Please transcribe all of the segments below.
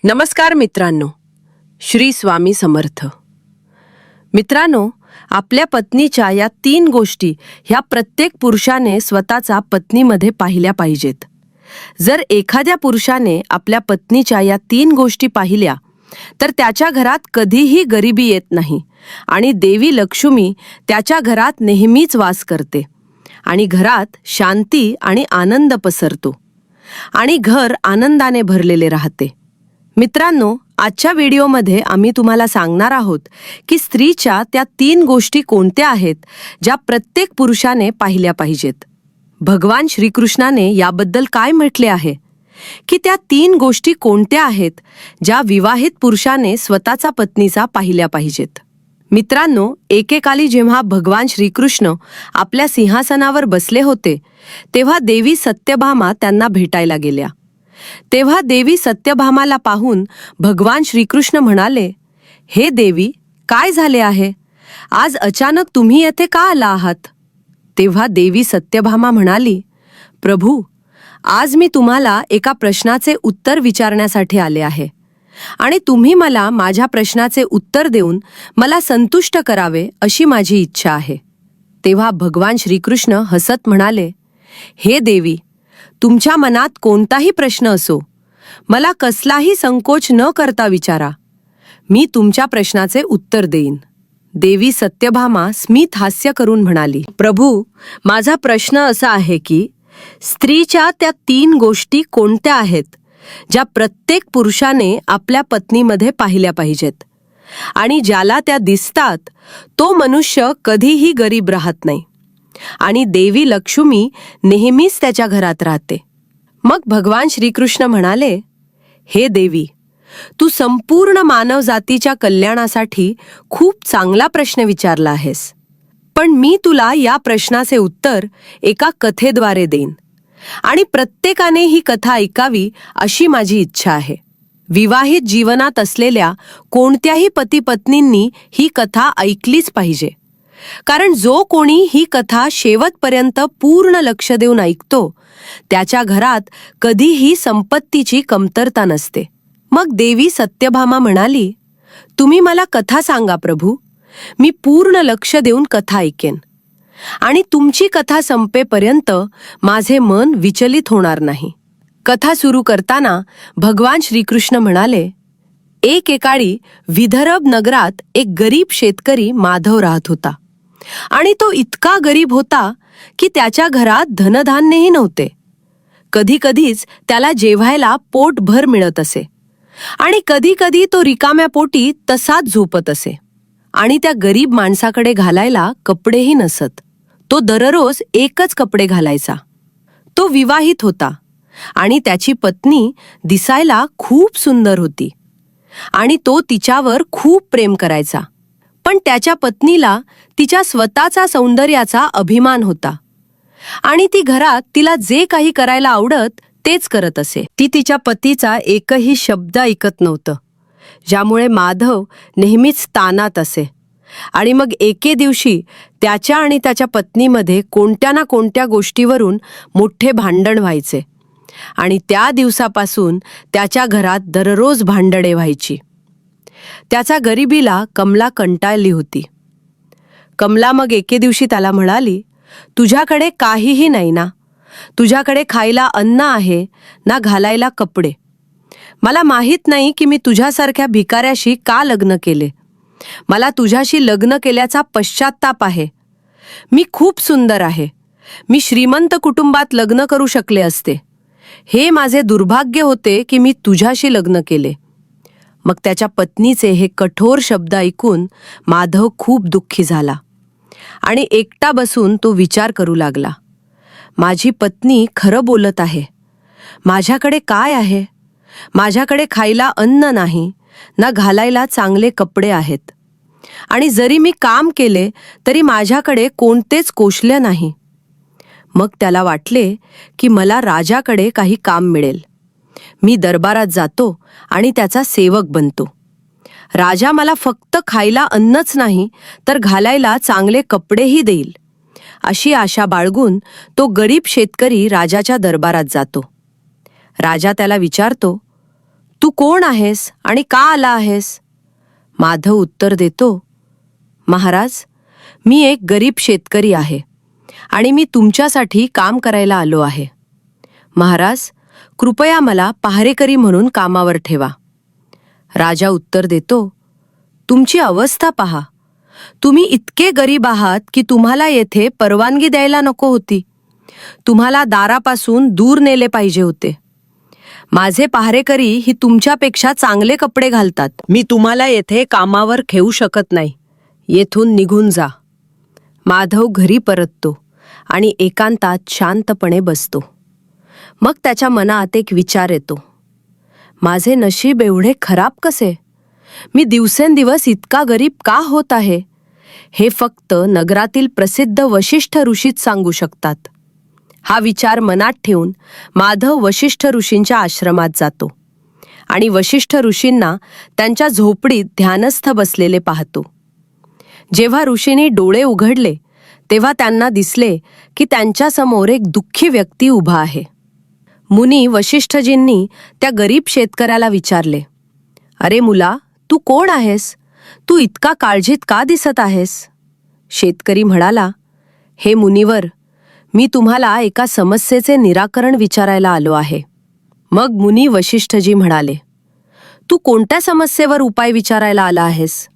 नमस्कार मित्रांनो, श्री स्वामी समर्थ. मित्रांनो, आपल्या पत्नीच्या या 3 गोष्टी ह्या प्रत्येक पुरुषाने स्वतःचा पत्नीमध्ये पाहिल्या पाहिजेत. जर एखाद्या पुरुषाने आपल्या पत्नीच्या या 3 गोष्टी पाहिल्या तर त्याच्या घरात कधीही गरिबी येत नाही आणि देवी लक्ष्मी त्याच्या घरात नेहमीच वास करते आणि घरात शांती आणि आनंद पसरतो आणि घर आनंदाने भरलेले राहते. मित्रांनो, आजच्या व्हिडिओमध्ये आम्ही तुम्हाला सांगणार आहोत की स्त्रीच्या त्या 3 गोष्टी कोणत्या आहेत ज्या प्रत्येक पुरुषाने पाहिल्या पाहिजेत. भगवान श्रीकृष्णाने याबद्दल काय म्हटले आहे की त्या 3 गोष्टी कोणत्या आहेत ज्या विवाहित पुरुषाने स्वतःचा पत्नीचा पाहिल्या पाहिजेत. मित्रांनो, एकेकाली जेव्हा भगवान श्रीकृष्ण आपल्या सिंहासनावर बसले होते तेव्हा देवी सत्यभामा त्यांना भेटायला गेल्या. तेव्हा देवी सत्यभामाला पाहून भगवान श्रीकृष्ण म्हणाले, हे देवी, काय झाले आहे? आज अचानक तुम्ही येथे का आला आहात? तेव्हा देवी सत्यभामा म्हणाली, प्रभू, आज मी तुम्हाला एका प्रश्नाचे उत्तर विचारण्यासाठी आले आहे आणि तुम्ही मला माझ्या प्रश्नाचे उत्तर देऊन मला संतुष्ट करावे अशी माझी इच्छा आहे. तेव्हा भगवान श्रीकृष्ण हसत म्हणाले, हे देवी, तुमच्या मनात कोणताही प्रश्न असो, मला कसलाही संकोच न करता विचारा, मी तुमच्या प्रश्नाचे उत्तर देईन. देवी सत्यभामा स्मित हास्य करून म्हणाली, प्रभू, माझा प्रश्न असा आहे की स्त्रीच्या त्या 3 गोष्टी कोणत्या आहेत ज्या प्रत्येक पुरुषाने आपल्या पत्नीमध्ये पाहिल्या पाहिजेत आणि ज्याला त्या दिसतात तो मनुष्य कधीही गरीब राहत नाही आणि देवी लक्ष्मी नेहमीच त्याच्या घरात राहते. मग भगवान श्रीकृष्ण म्हणाले, हे देवी, तू संपूर्ण मानव जातीच्या कल्याणासाठी खूप चांगला प्रश्न विचारला आहेस, पण मी तुला या प्रश्नाचे उत्तर एका कथेद्वारे देईन आणि प्रत्येकाने ही कथा ऐकावी अशी माझी इच्छा आहे. विवाहित जीवनात असलेल्या कोणत्याही पती पत्नींनी ही कथा ऐकलीच पाहिजे, कारण जो कोणी ही कथा शेवटपर्यंत पूर्ण लक्ष देऊन ऐकतो त्याच्या घरात कधीही संपत्तीची कमतरता नसते. मग देवी सत्यभामा म्हणाली, तुम्ही मला कथा सांगा प्रभू, मी पूर्ण लक्ष देऊन कथा ऐकेन आणि तुमची कथा संपेपर्यंत माझे मन विचलित होणार नाही. कथा सुरू करताना भगवान श्रीकृष्ण म्हणाले, एकेकाळी विदर्भ नगरात एक गरीब शेतकरी माधव राहत होता आणि तो इतका गरीब होता की त्याच्या घरात धनधान्यही नव्हते. कधीकधीच त्याला जेवायला पोटभर मिळत असे आणि कधीकधी तो रिकाम्या पोटी तसाच झोपत असे आणि त्या गरीब माणसाकडे घालायला कपडेही नसत. तो दररोज एकच कपडे घालायचा. तो विवाहित होता आणि त्याची पत्नी दिसायला खूप सुंदर होती आणि तो तिच्यावर खूप प्रेम करायचा. पण त्याच्या पत्नीला तिच्या स्वतःचा सौंदर्याचा अभिमान होता आणि ती घरात तिला जे काही करायला आवडत तेच करत असे. ती तिच्या पतीचा एकही शब्द ऐकत नव्हतं, ज्यामुळे माधव नेहमीच ताणात असे आणि मग एके दिवशी त्याच्या आणि त्याच्या पत्नीमध्ये कोणत्या ना कोणत्या गोष्टीवरून मोठे भांडण व्हायचे आणि त्या दिवसापासून त्याच्या घरात दररोज भांडणे व्हायची. त्याच्या गरिबीला कमला कंटाळली होती. कमला मग एके दिवशी त्याला म्हणाली, तुझ्याकडे काहीही नाही ना, तुझ्याकडे खायला अन्न आहे ना घालायला कपडे. मला माहीत नाही की मी तुझ्यासारख्या भिकाऱ्याशी का लग्न केले. मला तुझ्याशी लग्न केल्याचा पश्चात्ताप आहे. मी खूप सुंदर आहे. मी श्रीमंत कुटुंबात लग्न करू शकले असते. हे माझे दुर्भाग्य होते की मी तुझ्याशी लग्न केले. मग त्याच्या पत्नीचे हे कठोर शब्द ऐकून माधव खूप दुःखी झाला आणि एकटा बसून तो विचार करू लागला, माझी पत्नी खरं बोलत आहे. माझ्याकडे काय आहे? माझ्याकडे खायला अन्न नाही ना घालायला चांगले कपडे आहेत आणि जरी मी काम केले तरी माझ्याकडे कोणतेच कौशल्य नाही. मग त्याला वाटले की मला राजाकडे काही काम मिळेल. मी दरबारात जातो आणि त्याचा सेवक बनतो. राजा मला फक्त खायला अन्नच नाही तर घालायला चांगले कपडेही देईल. अशी आशा बाळगून तो गरीब शेतकरी राजाच्या दरबारात जातो. राजा त्याला विचारतो, तू कोण आहेस आणि का आला आहेस? माधव उत्तर देतो, महाराज, मी एक गरीब शेतकरी आहे आणि मी तुमच्यासाठी काम करायला आलो आहे. महाराज, कृपया मला पहारेकरी म्हणून कामावर ठेवा. राजा उत्तर देतो, तुमची अवस्था पहा. तुम्ही इतके गरीब आहात की तुम्हाला येथे परवानगी द्यायला नको होती. तुम्हाला दारापासून दूर नेले पाहिजे होते. माझे पहारेकरी ही तुमच्यापेक्षा चांगले कपडे घालतात. मी तुम्हाला येथे कामावर ठेवू शकत नाही. येथून निघून जा. माधव घरी परततो आणि एकांतात शांतपणे बसतो. मग त्याच्या मनात एक विचार येतो, माझे नशीब एवढे खराब कसे? मी दिवसेंदिवस इतका गरीब का होत आहे? हे फक्त नगरातील प्रसिद्ध वशिष्ठ ऋषीच सांगू शकतात. हा विचार मनात ठेवून माधव वशिष्ठ ऋषींच्या आश्रमात जातो आणि वशिष्ठ ऋषींना त्यांच्या झोपडीत ध्यानस्थ बसलेले पाहतो. जेव्हा ऋषींनी डोळे उघडले तेव्हा त्यांना दिसले की त्यांच्यासमोर एक दुःखी व्यक्ती उभा आहे. मुनी वशिष्ठजींनी त्या गरीब शेतकऱ्याला विचारले, अरे मुला, तू कोण आहेस? तू इतका काळजीत का दिसत आहेस? शेतकरी म्हणाला, हे मुनिवर, मी तुम्हाला एका समस्येचे निराकरण विचारायला आलो आहे. मग मुनी वशिष्ठजी म्हणाले, तू कोणत्या समस्येवर उपाय विचारायला आला आहेस?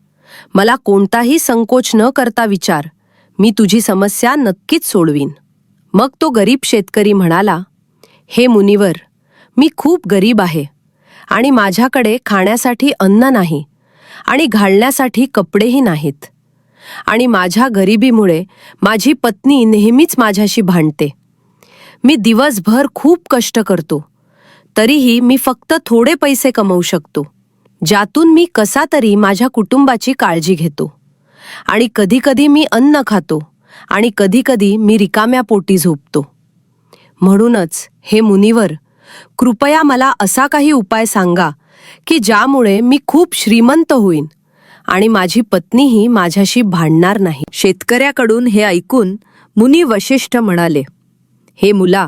मला कोणताही संकोच न करता विचार. मी तुझी समस्या नक्कीच सोडवीन. मग तो गरीब शेतकरी म्हणाला, हे मुनिवर, मी खूप गरीब आहे आणि माझ्याकडे खाण्यासाठी अन्न नाही आणि घालण्यासाठी कपडेही नाहीत. आणि माझ्या गरिबीमुळे माझी पत्नी नेहमीच माझ्याशी भांडते. मी दिवसभर खूप कष्ट करतो, तरीही मी फक्त थोडे पैसे कमवू शकतो, ज्यातून मी कसा तरी माझ्या कुटुंबाची काळजी घेतो. आणि कधीकधी मी अन्न खातो आणि कधीकधी मी रिकाम्या पोटी झोपतो. म्हणूनच हे मुनिवर, कृपया मला असा काही उपाय सांगा की ज्यामुळे मी खूप श्रीमंत होईन आणि माझी पत्नीही माझ्याशी भांडणार नाही. शेतकऱ्याकडून हे ऐकून मुनी वशिष्ठ म्हणाले, हे मुला,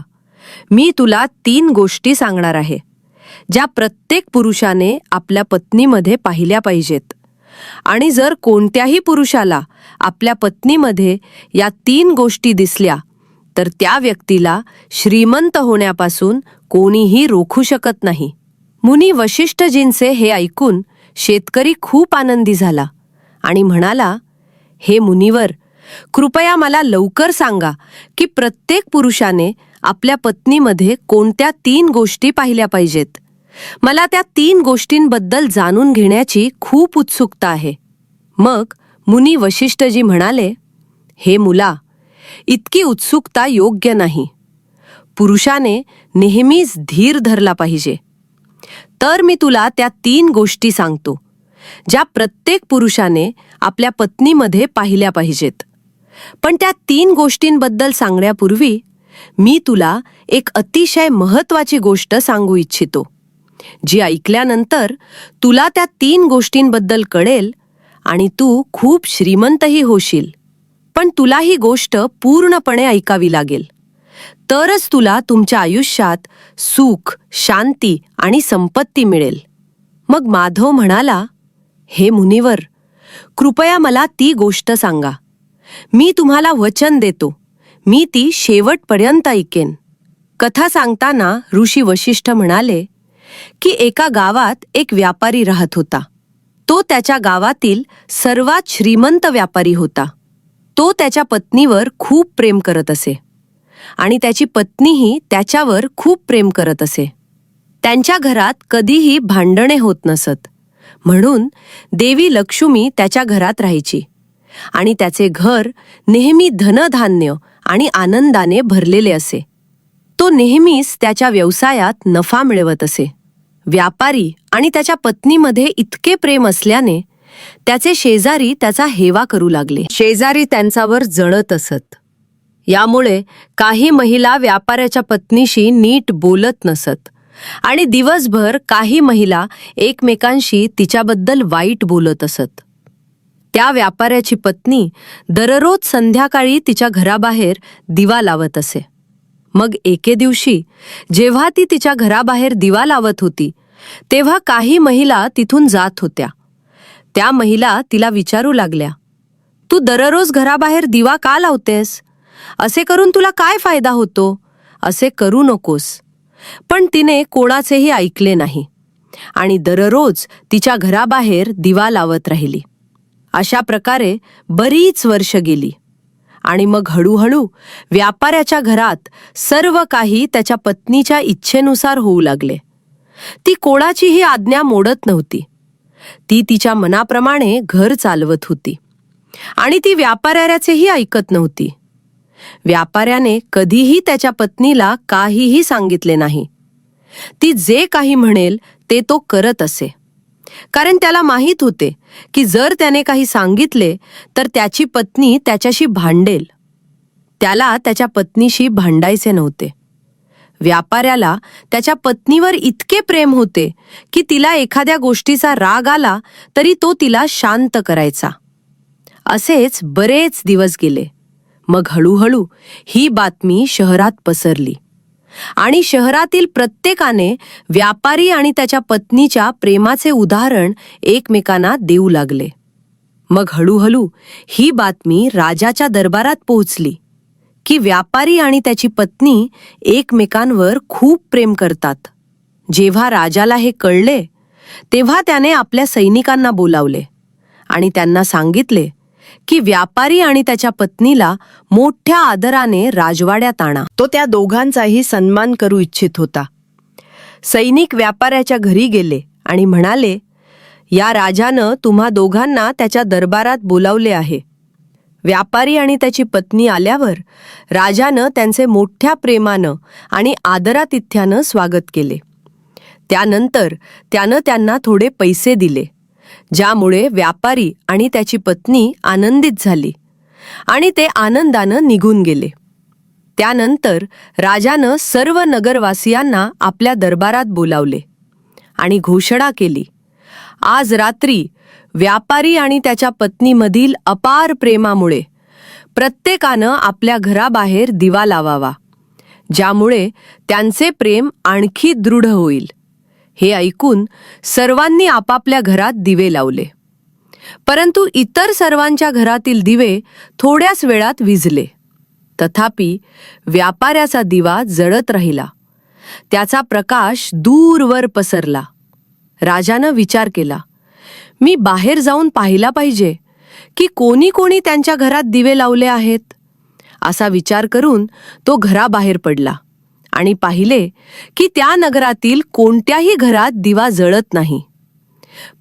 मी तुला 3 गोष्टी सांगणार आहे ज्या प्रत्येक पुरुषाने आपल्या पत्नीमध्ये पाहिल्या पाहिजेत. आणि जर कोणत्याही पुरुषाला आपल्या पत्नीमध्ये या 3 गोष्टी दिसल्या तर त्या व्यक्तीला श्रीमंत होण्यापासून कोणीही रोखू शकत नाही. मुनी वशिष्ठजींचे हे ऐकून शेतकरी खूप आनंदी झाला आणि म्हणाला, हे मुनिवर, कृपया मला लवकर सांगा की प्रत्येक पुरुषाने आपल्या पत्नीमध्ये कोणत्या 3 गोष्टी पाहिल्या पाहिजेत. मला त्या 3 गोष्टींबद्दल जाणून घेण्याची खूप उत्सुकता आहे. मग मुनी वशिष्ठजी म्हणाले, हे मुला, इतकी उत्सुकता योग्य नाही. पुरुषाने नेहमीच धीर धरला पाहिजे. तर मी तुला त्या 3 गोष्टी सांगतो ज्या प्रत्येक पुरुषाने आपल्या पत्नीमध्ये पाहिल्या पाहिजेत. पण त्या 3 गोष्टींबद्दल सांगण्यापूर्वी मी तुला एक अतिशय महत्त्वाची गोष्ट सांगू इच्छितो, जी ऐकल्यानंतर तुला त्या 3 गोष्टींबद्दल कळेल आणि तू खूप श्रीमंतही होशील. पण तुला ही गोष्ट पूर्णपणे ऐकावी लागेल, तरच तुला तुमच्या आयुष्यात सुख, शांती आणि संपत्ती मिळेल. मग माधव म्हणाला, हे मुनिवर, कृपया मला ती गोष्ट सांगा. मी तुम्हाला वचन देतो, मी ती शेवटपर्यंत ऐकेन. कथा सांगताना ऋषी वशिष्ठ म्हणाले की एका गावात एक व्यापारी राहत होता. तो त्याच्या गावातील सर्वात श्रीमंत व्यापारी होता. तो त्याच्या पत्नीवर खूप प्रेम करत असे आणि त्याची पत्नीही त्याच्यावर खूप प्रेम करत असे. त्यांच्या घरात कधीही भांडणे होत नसत. म्हणून देवी लक्ष्मी त्याच्या घरात राहायची आणि त्याचे घर नेहमी धनधान्य आणि आनंदाने भरलेले असे. तो नेहमीच त्याच्या व्यवसायात नफा मिळवत असे. व्यापारी आणि त्याच्या पत्नीमध्ये इतके प्रेम असल्याने त्याचे शेजारी त्याचा हेवा करू लागले. शेजारी त्यांच्यावर जळत असत. यामुळे काही महिला व्यापाऱ्याच्या पत्नीशी नीट बोलत नसत आणि दिवसभर काही महिला एकमेकांशी तिच्याबद्दल वाईट बोलत असत. त्या व्यापाऱ्याची पत्नी दररोज संध्याकाळी तिच्या घराबाहेर दिवा लावत असे. मग एके दिवशी जेव्हा ती तिच्या घराबाहेर दिवा लावत होती तेव्हा काही महिला तिथून जात होत्या. त्या महिला तिला विचारू लागल्या, तू दररोज घराबाहेर दिवा का लावतेस? असे करून तुला काय फायदा होतो? असे करू नकोस. पण तिने कोणाचेही ऐकले नाही आणि दररोज तिच्या घराबाहेर दिवा लावत राहिली. अशा प्रकारे बरीच वर्ष गेली आणि मग हळूहळू व्यापाऱ्याच्या घरात सर्व काही त्याच्या पत्नीच्या इच्छेनुसार होऊ लागले. ती कोणाचीही आज्ञा मोडत नव्हती. ती तिच्या मनाप्रमाणे घर चालवत होती आणि ती व्यापाऱ्याचेही ऐकत नव्हती. व्यापाऱ्याने कधीही त्याच्या पत्नीला काहीही सांगितले नाही. ती जे काही म्हणेल ते तो करत असे, कारण त्याला माहीत होते की जर त्याने काही सांगितले तर त्याची पत्नी त्याच्याशी भांडेल. त्याला त्याच्या पत्नीशी भांडायचे नव्हते. व्यापाऱ्याला त्याच्या पत्नीवर इतके प्रेम होते की तिला एखाद्या गोष्टीचा राग आला तरी तो तिला शांत करायचा. असेच बरेच दिवस गेले. मग हळूहळू ही बातमी शहरात पसरली आणि शहरातील प्रत्येकाने व्यापारी आणि त्याच्या पत्नीच्या प्रेमाचे उदाहरण एकमेकांना देऊ लागले. मग हळूहळू ही बातमी राजाच्या दरबारात पोहोचली की व्यापारी आणि त्याची पत्नी एकमेकांवर खूप प्रेम करतात. जेव्हा राजाला हे कळले तेव्हा त्याने आपल्या सैनिकांना बोलावले आणि त्यांना सांगितले की व्यापारी आणि त्याच्या पत्नीला मोठ्या आदराने राजवाड्यात आणा. तो त्या दोघांचाही सन्मान करू इच्छित होता. सैनिक व्यापाऱ्याच्या घरी गेले आणि म्हणाले, या राजानं तुम्हा दोघांना त्याच्या दरबारात बोलावले आहे. व्यापारी आणि त्याची पत्नी आल्यावर राजानं त्यांचे मोठ्या प्रेमानं आणि आदरातिथ्यानं स्वागत केले. त्यानंतर त्यानं त्यांना थोडे पैसे दिले, ज्यामुळे व्यापारी आणि त्याची पत्नी आनंदित झाली आणि ते आनंदानं निघून गेले. त्यानंतर राजानं सर्व नगरवासियांना आपल्या दरबारात बोलावले आणि घोषणा केली, आज रात्री व्यापारी आणि त्याच्या पत्नीमधील अपार प्रेमामुळे प्रत्येकानं आपल्या घराबाहेर दिवा लावावा, ज्यामुळे त्यांचे प्रेम आणखी दृढ होईल. हे ऐकून सर्वांनी आपापल्या घरात दिवे लावले. परंतु इतर सर्वांच्या घरातील दिवे थोड्याच वेळात विझले. तथापि व्यापाऱ्याचा दिवा जळत राहिला. त्याचा प्रकाश दूरवर पसरला. राजानं विचार केला, मी बाहेर जाऊन पाहिला पाहिजे की कोणी कोणी त्यांच्या घरात दिवे लावले आहेत. असा विचार करून तो घराबाहेर पडला आणि पाहिले की त्या नगरातील कोणत्याही घरात दिवा जळत नाही.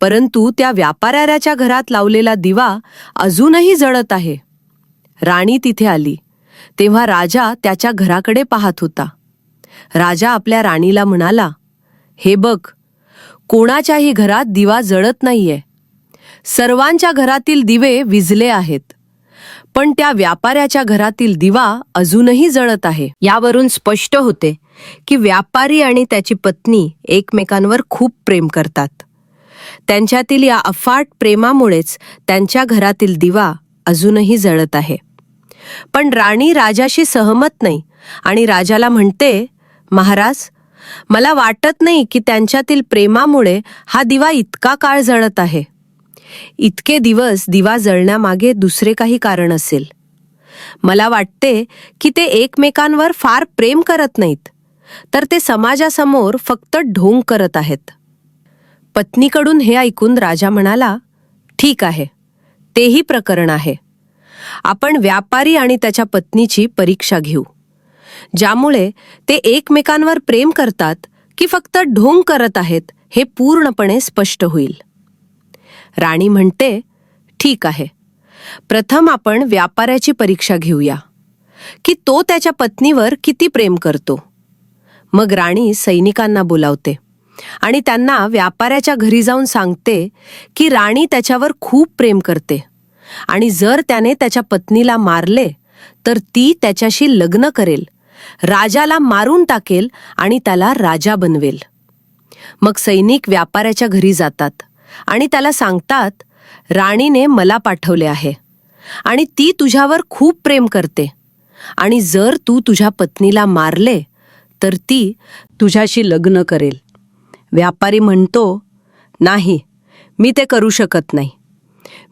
परंतु त्या व्यापाऱ्याच्या घरात लावलेला दिवा अजूनही जळत आहे. राणी तिथे आली तेव्हा राजा त्याच्या घराकडे पाहत होता. राजा आपल्या राणीला म्हणाला, हे बघ, कोणाच्याही घरात दिवा जळत नाहीये. सर्वांच्या घरातील दिवे विझले आहेत, पण त्या व्यापाऱ्याच्या घरातील दिवा अजूनही जळत आहे. यावरून स्पष्ट होते की व्यापारी आणि त्याची पत्नी एकमेकांवर खूप प्रेम करतात. त्यांच्यातील या अफाट प्रेमामुळेच त्यांच्या घरातील दिवा अजूनही जळत आहे. पण राणी राजाशी सहमत नाही आणि राजाला म्हणते, महाराज, मला वाटत नाही की त्यांच्यातील प्रेमामुळे हा दिवा इतका काळ जळत आहे. इतके दिवस दिवा जळण्यामागे दुसरे काही कारण असेल. मला वाटते की ते एकमेकांवर फार प्रेम करत नाहीत, तर ते समाजासमोर फक्त ढोंग करत आहेत. पत्नीकडून हे ऐकून राजा म्हणाला, ठीक आहे, तेही प्रकरण आहे. आपण व्यापारी आणि त्याच्या पत्नीची परीक्षा घेऊ, ज्यामुळे ते एकमेकांवर प्रेम करतात की फक्त ढोंग करत आहेत हे पूर्णपणे स्पष्ट होईल. राणी म्हणते, ठीक आहे, प्रथम आपण व्यापाऱ्याची परीक्षा घेऊया की तो त्याच्या पत्नीवर किती प्रेम करतो. मग राणी सैनिकांना बोलावते आणि त्यांना व्यापाऱ्याच्या घरी जाऊन सांगते की राणी त्याच्यावर खूप प्रेम करते आणि जर त्याने त्याच्या पत्नीला मारले तर ती त्याच्याशी लग्न करेल, राजाला मारून टाकेल आणि त्याला राजा बनवेल. मग सैनिक व्यापाऱ्याच्या घरी जातात आणि त्याला सांगतात, राणीने मला पाठवले आहे आणि ती तुझ्यावर खूप प्रेम करते आणि जर तू तुझ्या पत्नीला मारले तर ती तुझ्याशी लग्न करेल, व्यापारी म्हणतो, नाही, मी ते करू शकत नाही.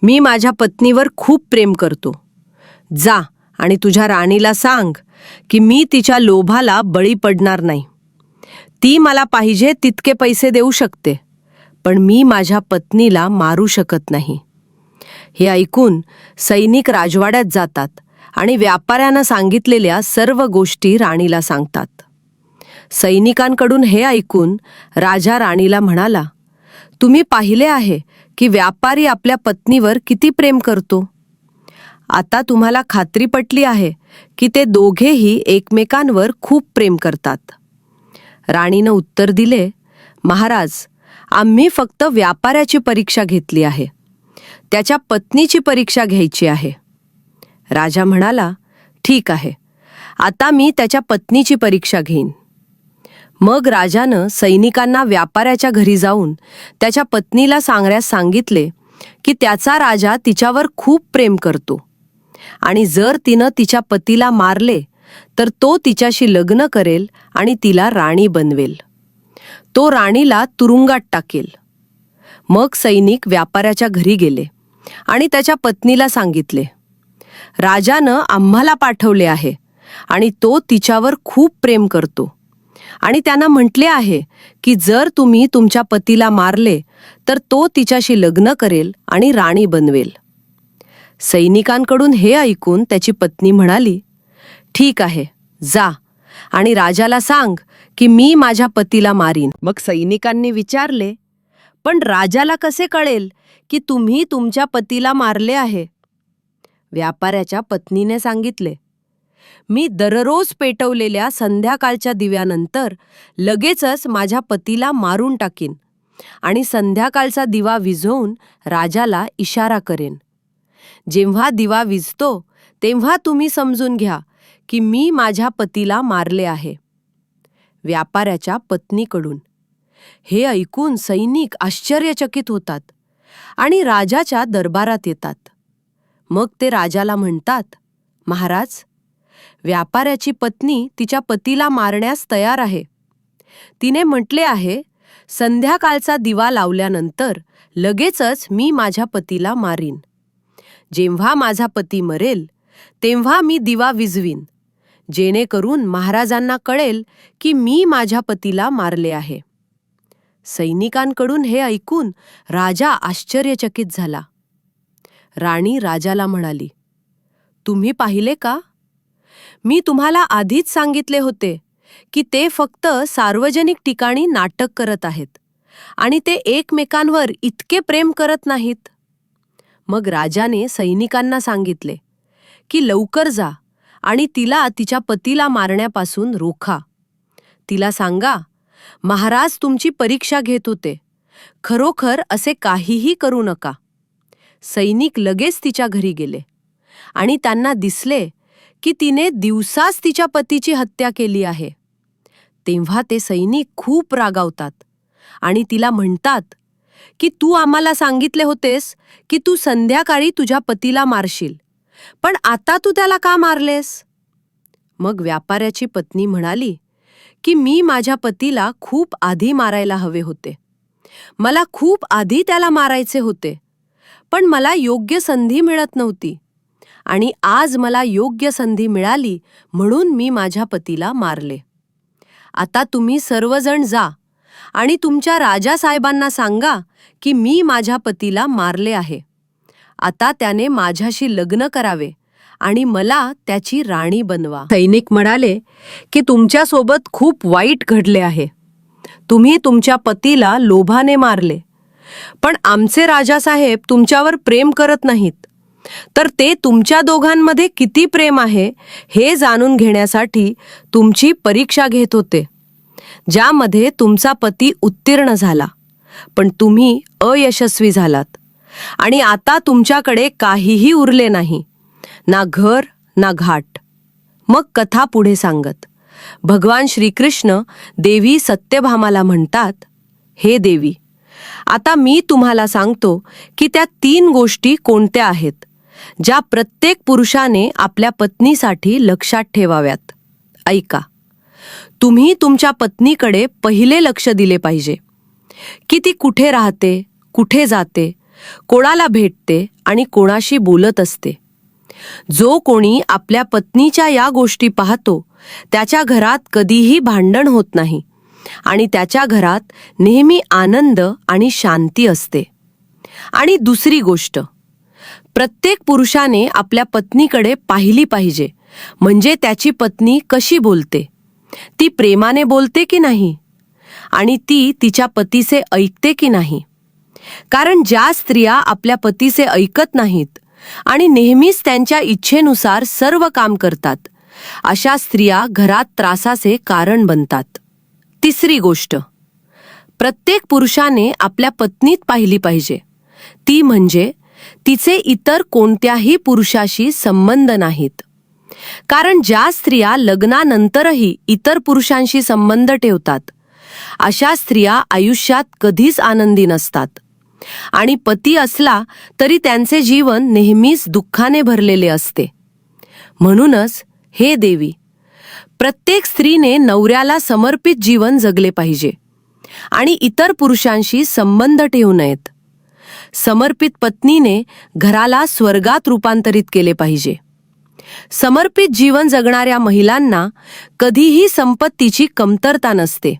मी माझ्या पत्नीवर खूप प्रेम करतो. जा आणि तुझ्या राणीला सांग की मी तिच्या लोभाला बळी पडणार नाही. ती मला पाहिजे तितके पैसे देऊ शकते, पण मी माझ्या पत्नीला मारू शकत नाही. हे ऐकून सैनिक राजवाड्यात जातात आणि व्यापाऱ्यानं सांगितलेल्या सर्व गोष्टी राणीला सांगतात. सैनिकांकडून हे ऐकून राजा राणीला म्हणाला, तुम्ही पाहिले आहे की व्यापारी आपल्या पत्नीवर किती प्रेम करतो. आता तुम्हाला खात्री पटली आहे की ते दोघेही एकमेकांवर खूप प्रेम करतात. राणीनं उत्तर दिले, महाराज, आम्ही फक्त व्यापाऱ्याची परीक्षा घेतली आहे. त्याच्या पत्नीची परीक्षा घ्यायची आहे. राजा म्हणाला, ठीक आहे, आता मी त्याच्या पत्नीची परीक्षा घेईन. मग राजानं सैनिकांना व्यापाऱ्याच्या घरी जाऊन त्याच्या पत्नीला सांगण्यास सांगितले की त्याचा राजा तिच्यावर खूप प्रेम करतो आणि जर तिनं तिच्या पतीला मारले तर तो तिच्याशी लग्न करेल आणि तिला राणी बनवेल. तो राणीला तुरुंगात टाकेल. मग सैनिक व्यापाऱ्याच्या घरी गेले आणि त्याच्या पत्नीला सांगितले, राजानं आम्हाला पाठवले आहे आणि तो तिच्यावर खूप प्रेम करतो आणि त्यांना म्हटले आहे की जर तुम्ही तुमच्या पतीला मारले तर तो तिच्याशी लग्न करेल आणि राणी बनवेल. सैनिकांकडून हे ऐकून त्याची पत्नी म्हणाली, ठीक आहे, जा आणि राजाला सांग की मी माझ्या पतीला मारीन. मग सैनिकांनी विचारले, पण राजाला कसे कळेल की तुम्ही तुमच्या पतीला मारले आहे? व्यापाऱ्याच्या पत्नीने सांगितले, मी दररोज पेटवलेल्या संध्याकाळच्या दिव्यानंतर लगेचच माझ्या पतीला मारून टाकीन आणि संध्याकाळचा दिवा विझवून राजाला इशारा करेन. जेव्हा दिवा विझतो तेव्हा तुम्ही समजून घ्या की मी माझ्या पतीला मारले आहे. व्यापाऱ्याच्या पत्नीकडून हे ऐकून सैनिक आश्चर्यचकित होतात आणि राजाच्या दरबारात येतात. मग ते राजाला म्हणतात, महाराज, व्यापाऱ्याची पत्नी तिच्या पतीला मारण्यास तयार आहे. तिने म्हटले आहे, संध्याकाळचा दिवा लावल्यानंतर लगेचच मी माझ्या पतीला मारीन. जेव्हा माझा पती मरेल तेव्हा मी दिवा विझवीन, जेणेकरून महाराजांना कळेल की मी माझ्या पतीला मारले आहे. सैनिकांकडून हे ऐकून राजा आश्चर्यचकित झाला. राणी राजाला म्हणाली, तुम्ही पाहिले का? मी तुम्हाला आधीच सांगितले होते की ते फक्त सार्वजनिक ठिकाणी नाटक करत आहेत आणि ते एकमेकांवर इतके प्रेम करत नाहीत. मग राजाने सैनिकांना सांगितले की लवकर जा आणि तिला तिच्या पतीला मारण्यापासून रोखा. तिला सांगा, महाराज तुमची परीक्षा घेत होते, खरोखर असे काहीही करू नका. सैनिक लगेच तिच्या घरी गेले आणि त्यांना दिसले की तिने दिवसाच तिच्या पतीची हत्या केली आहे. तेव्हा ते सैनिक खूप रागावतात आणि तिला म्हणतात की तू आम्हाला सांगितले होतेस की तू संध्याकाळी तुझ्या पतीला मारशील, पण आता तू त्याला का मारलेस? मग व्यापाऱ्याची पत्नी म्हणाली की मी माझ्या पतीला खूप आधी मारायला हवे होते. मला खूप आधी त्याला मारायचे होते, पण मला योग्य संधी मिळत नव्हती आणि आज मला योग्य संधी मिळाली म्हणून मी माझ्या पतीला मारले. आता तुम्ही सर्वजण जा आणि तुमच्या राजासाहेबांना सांगा की मी माझ्या पतीला मारले आहे. आता त्याने माझ्याशी लग्न करावे आणि मला त्याची राणी बनवा. सैनिक म्हणाले की तुमच्यासोबत खूप वाईट घडले आहे. तुम्ही तुमच्या पतीला लोभाने मारले, पण आमचे राजासाहेब तुमच्यावर प्रेम करत नाहीत, तर ते तुमच्या दोघांमध्ये किती प्रेम आहे हे जाणून घेण्यासाठी तुमची परीक्षा घेत होते, ज्यामध्ये तुमचा पती उत्तीर्ण झाला, पण तुम्ही अयशस्वी झालात आणि आता तुमच्याकडे काहीही उरले नाही, ना घर ना घाट. मग कथा पुढे सांगत भगवान श्रीकृष्ण देवी सत्यभामाला म्हणतात, हे देवी, आता मी तुम्हाला सांगतो की त्या 3 गोष्टी कोणत्या आहेत ज्या प्रत्येक पुरुषाने आपल्या पत्नीसाठी लक्षात ठेवाव्यात. ऐका. तुम्ही तुमच्या पत्नीकडे पहिले लक्ष दिले पाहिजे. की ती कुठे राहते, कुठे जाते, कोणाला भेटते आणि कोणाशी बोलत असते. जो कोणी आपल्या पत्नीच्या या गोष्टी पाहतो त्याच्या घरात कधीही भांडण होत नाही आणि त्याच्या घरात नेहमी आनंद आणि शांती असते. आणि दुसरी गोष्ट, प्रत्येक पुरुषाने आपल्या पत्नीकडे पाहिली पाहिजे, म्हणजे त्याची पत्नी कशी बोलते, ती प्रेमाने बोलते की नाही आणि ती तिच्या पतीचे ऐकते की नाही. कारण ज्या स्त्रिया आपल्या पतीचे ऐकत नाहीत आणि नेहमीच त्यांच्या इच्छेनुसार सर्व काम करतात, अशा स्त्रिया घरात त्रासाचे कारण बनतात. तिसरी गोष्ट, प्रत्येक पुरुषाने आपल्या पत्नीत पाहिली पाहिजे, ती म्हणजे तिचे इतर कोणत्याही पुरुषाशी संबंध नाहीत. कारण ज्या स्त्रिया लग्नानंतरही इतर पुरुषांशी संबंध ठेवतात, अशा स्त्रिया आयुष्यात कधीच आनंदी नसतात आणि पती असला तरी त्यांचे जीवन नेहमीच दुःखाने भरलेले असते. म्हणूनच हे देवी, प्रत्येक स्त्रीने नवऱ्याला समर्पित जीवन जगले पाहिजे आणि इतर पुरुषांशी संबंध ठेवू नयेत. समर्पित पत्नीने घराला स्वर्गात रूपांतरित केले पाहिजे. समर्पित जीवन जगणाऱ्या महिलांना कधीही संपत्तीची कमतरता नसते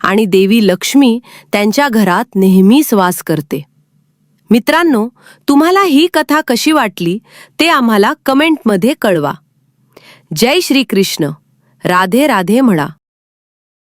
आणि देवी लक्ष्मी त्यांच्या घरात नेहमीच वास करते. मित्रांनो, तुम्हाला ही कथा कशी वाटली ते आम्हाला कमेंटमध्ये कळवा. जय श्री कृष्ण. राधे राधे म्हणा.